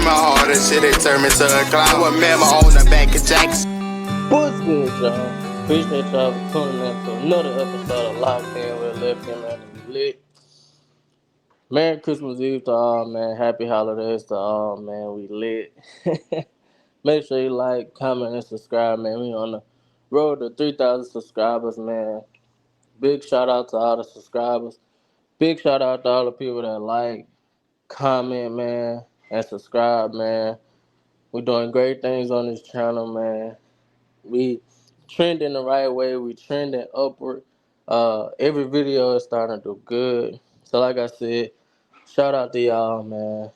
my heart and shit, it turned me to a cloud. Remember on the back of Jacks. What's good, y'all? Appreciate y'all for tuning in to another episode of Locked In with Left Him and We Lit. Merry Christmas Eve to all, man. Happy holidays to all, man. We lit. Make sure you like, comment, and subscribe, man. We on the road to 3,000 subscribers, man. Big shout out to all the subscribers. Big shout out to all the people that like, comment, man, and subscribe, man. We doing great things on this channel, man. We trending the right way. We trending upward. Every video is starting to do good. So like I said, shout out to y'all, man.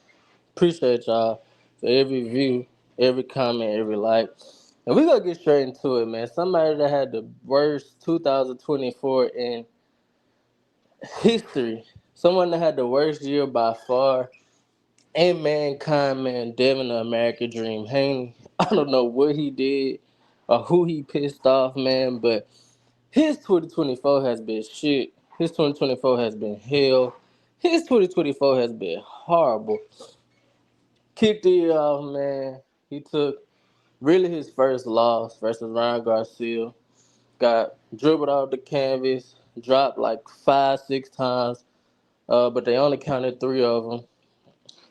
Appreciate y'all for every view, every comment, every like. And we gonna get straight into it, man. Somebody that had the worst 2024 in history. Someone that had the worst year by far. And mankind, man, Devin the American Dream Haney. I don't know what he did or who he pissed off, man, but his 2024 has been shit. His 2024 has been hell. His 2024 has been horrible. Kicked the year off, man. He took really his first loss versus Ryan Garcia. Got dribbled off the canvas, dropped like 5, 6 times, but they only counted 3 of them.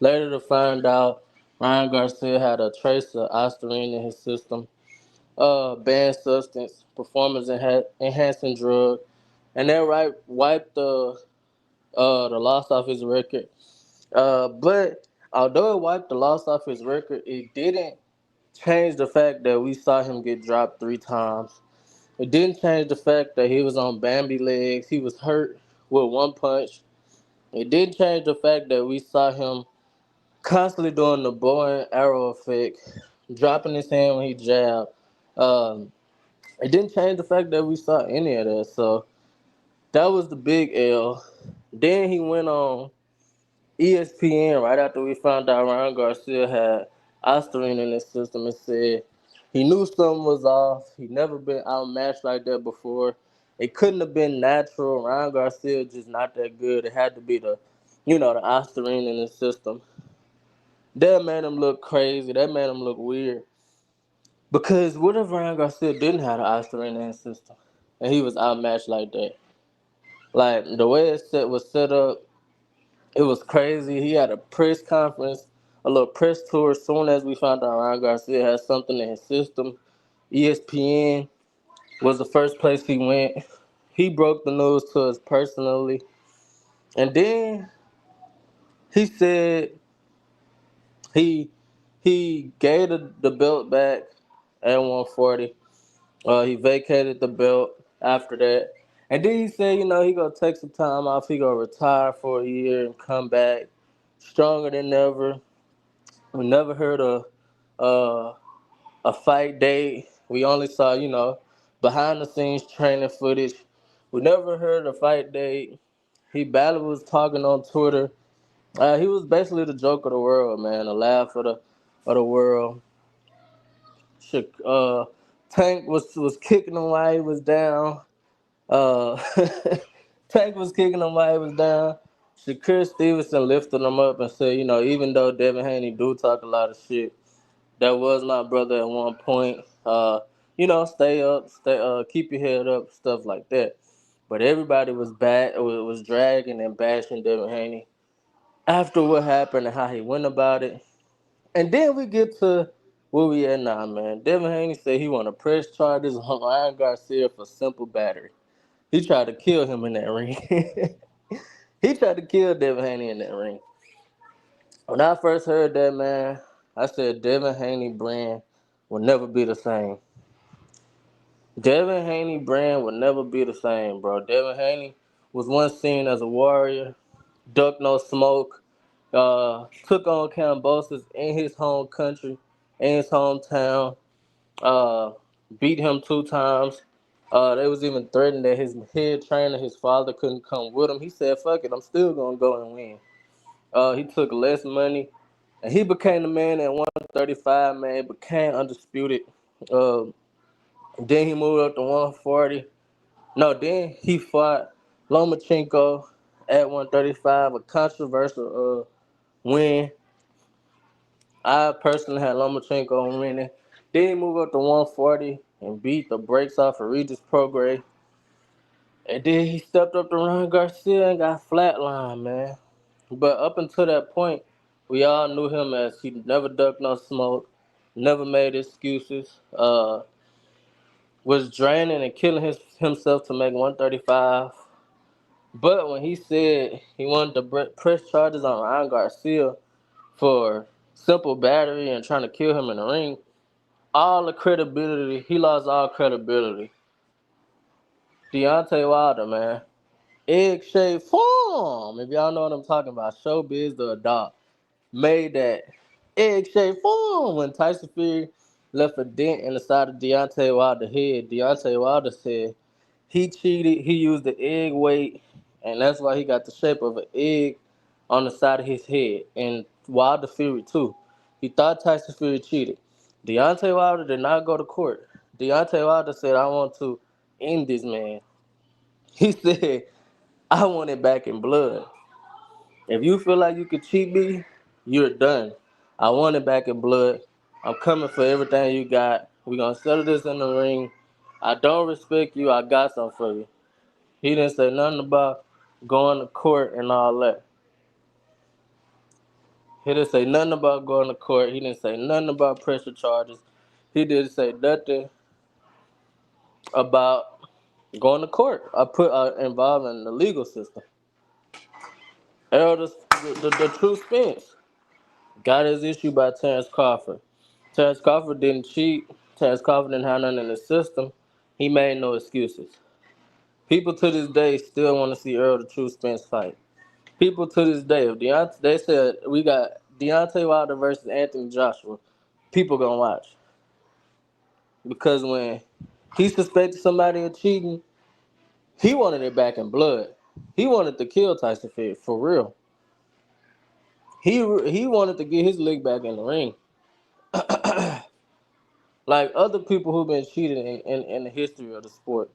Later to find out, Ryan Garcia had a trace of ostarine in his system, banned substance, performance enhancing drug, and that right wiped the loss off his record. But although it wiped the loss off his record, it didn't change the fact that we saw him get dropped 3 times. It didn't change the fact that he was on Bambi legs. He was hurt with one punch. It didn't change the fact that we saw him constantly doing the bow and arrow effect, dropping his hand when he jabbed. Um, it didn't change the fact that we saw any of that. So that was the big L. Then he went on ESPN right after we found out Ryan Garcia had ostarine in his system and said he knew something was off. He never been outmatched like that before. It couldn't have been natural. Ryan Garcia just not that good. It had to be the ostarine in his system. That made him look crazy. That made him look weird. Because what if Ryan Garcia didn't have the ostarine in his system and he was outmatched like that? Like the way was set up, it was crazy. He had a press conference, a little press tour. As soon as we found out Ryan Garcia had something in his system, ESPN was the first place he went. He broke the news to us personally. And then he said he he gave the belt back at 140. He vacated the belt after that. And then he said, he gonna take some time off. He gonna retire for a year and come back stronger than ever. We never heard uh, a fight date. We only saw, behind the scenes training footage. We never heard a fight date. He barely was talking on Twitter. He was basically the joke of the world, man, the laugh of the world. Uh, Tank was kicking him while he was down. Uh, Tank was kicking him while he was down. Shakur Stevenson lifted him up and said, even though Devin Haney do talk a lot of shit, that was my brother at one point. Stay up, keep your head up, stuff like that. But everybody was dragging and bashing Devin Haney after what happened and how he went about it. And then we get to where we at now, man. Devin Haney said he want to press charges on Ryan Garcia for simple battery. He tried to kill him in that ring. He tried to kill Devin Haney in that ring. When I first heard that, man, I said Devin Haney brand will never be the same. Devin Haney brand will never be the same, bro. Devin Haney was once seen as a warrior, duck no smoke, took on Cambosis in his home country, in his hometown, uh, beat him 2 times. They was even threatened that his head trainer, his father, couldn't come with him. He said, "Fuck it, I'm still gonna go and win." He took less money, and he became the man at 135. Man, became undisputed. Uh, then he moved up to 140. No, then he fought Lomachenko at 135, a controversial win. I personally had Lomachenko winning. Then he moved up to 140 and beat the brakes off of Regis Prograis. And then he stepped up to Ryan Garcia and got flatlined, man. But up until that point, we all knew him as he never ducked no smoke, never made excuses, was draining and killing himself to make 135. But when he said he wanted to press charges on Ryan Garcia for simple battery and trying to kill him in the ring, all the credibility, he lost all credibility. Deontay Wilder, man. Egg-shaped form. If y'all know what I'm talking about, Showbiz the adult made that egg-shaped form when Tyson Fury left a dent in the side of Deontay Wilder's head. Deontay Wilder said he cheated. He used the egg weight, and that's why he got the shape of an egg on the side of his head. And Wilder Fury too. He thought Tyson Fury cheated. Deontay Wilder did not go to court. Deontay Wilder said, "I want to end this man." He said, "I want it back in blood. If you feel like you could cheat me, you're done. I want it back in blood. I'm coming for everything you got. We're going to settle this in the ring. I don't respect you. I got something for you." He didn't say nothing about going to court and all that. He didn't say nothing about going to court. He didn't say nothing about pressure charges. He didn't say nothing about going to court. I put involved in the legal system. Errol, the true Spence, got his issue by Terrence Crawford. Terrence Crawford didn't cheat. Terrence Crawford didn't have nothing in the system. He made no excuses. People to this day still want to see Earl the True Spence fight. People to this day, if they said we got Deontay Wilder versus Anthony Joshua, people gonna watch. Because when he suspected somebody of cheating, he wanted it back in blood. He wanted to kill Tyson Fury, for real. He wanted to get his leg back in the ring. Like other people who've been cheated in the history of the sport.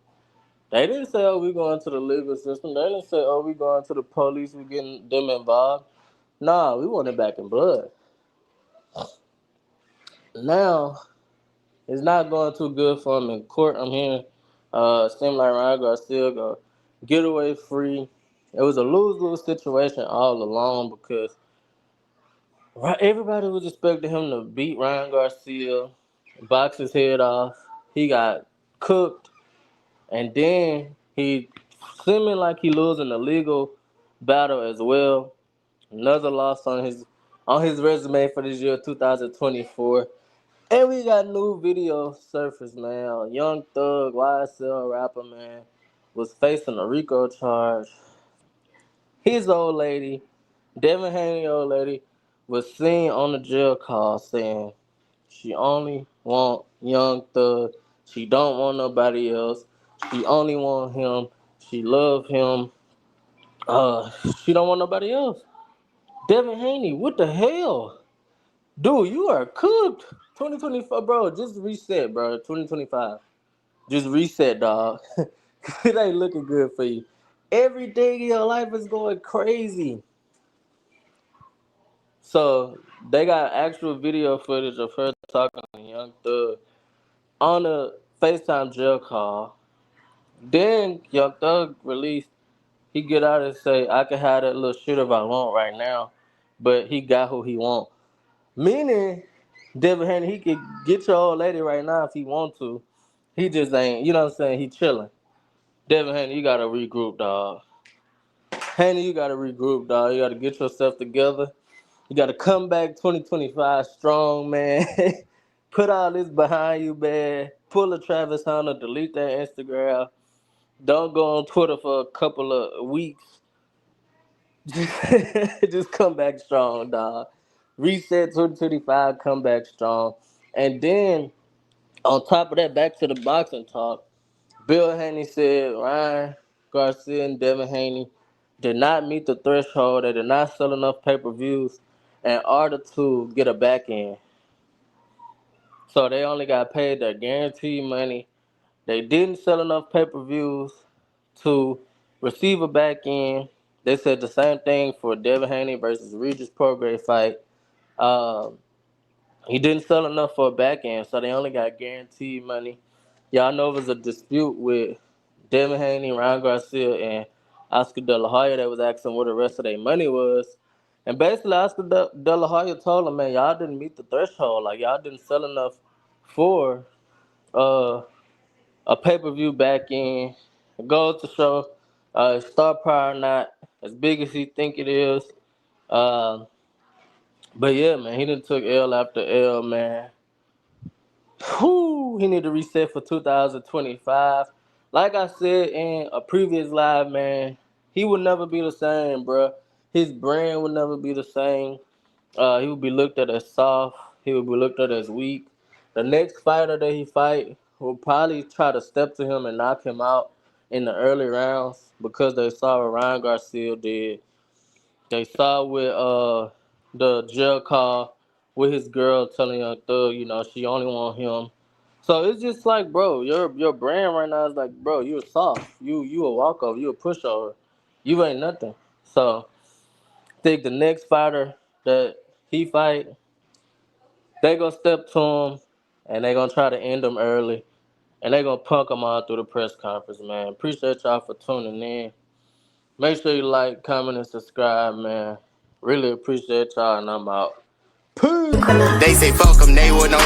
They didn't say, "Oh, we going to the legal system." They didn't say, "Oh, we going to the police, we getting them involved." Nah, we want it back in blood. Now, it's not going too good for him in court. I'm hearing seem like Ryan Garcia go get away free. It was a lose-lose situation all along because everybody was expecting him to beat Ryan Garcia, box his head off. He got cooked, and then he seeming like he losing a legal battle as well. Another loss on his resume for this year, 2024. And we got new video surface, man. A Young Thug, YSL rapper, man, was facing a RICO charge. His old lady, Devin Haney old lady, was seen on the jail call saying she only want Young Thug. She don't want nobody else. She only want him. She love him. Uh, she don't want nobody else. Devin Haney, what the hell? Dude, you are cooked. 2024, bro, just reset, bro. 2025. Just reset, dog. It ain't looking good for you. Everything in your life is going crazy. So they got actual video footage of her talking to Young Thug on a FaceTime jail call. Then Young Thug released, he get out and say, "I can have that little shit if I want right now," but he got who he want. Meaning, Devin Haney, he could get your old lady right now if he want to. He just ain't, you know what I'm saying? He chilling. Devin Haney, you gotta regroup, dog. Haney, you gotta regroup, dog. You gotta get yourself together. You gotta come back 2025 strong, man. Put all this behind you, man. Pull a Travis Hunter, delete that Instagram. Don't go on Twitter for a couple of weeks. Just come back strong, dog. Reset 2025, come back strong. And then, on top of that, back to the boxing talk. Bill Haney said Ryan Garcia and Devin Haney did not meet the threshold. They did not sell enough pay-per-views in order to get a back end. So they only got paid their guaranteed money. They didn't sell enough pay-per-views to receive a back end. They said the same thing for Devin Haney versus Regis Prograis fight. Um, He didn't sell enough for a back end, so they only got guaranteed money. Y'all know it was a dispute with Devin Haney, Ryan Garcia, and Oscar De La Hoya that was asking what the rest of their money was. And basically, Oscar De La Hoya told him, man, y'all didn't meet the threshold. Like, y'all didn't sell enough for uh, a pay per view back end. It goes to show star power not as big as he think it is. Uh, but yeah, man, he done took L after L, man. Whew, he need to reset for 2025. Like I said in a previous live, man, he would never be the same, bro. His brand would never be the same. He would be looked at as soft. He would be looked at as weak. The next fighter that he fight will probably try to step to him and knock him out in the early rounds because they saw what Ryan Garcia did. They saw with the jail call with his girl telling Young Thug, she only want him. So it's just like, bro, your brand right now is like, bro, you a soft. You a walkover, you a pushover. You ain't nothing. So I think the next fighter that he fight, they gonna step to him and they gonna try to end him early. And they gonna punk him all through the press conference, man. Appreciate y'all for tuning in. Make sure you like, comment, and subscribe, man. Really appreciate y'all, and I'm out. Peace. They say fuck them, they would know.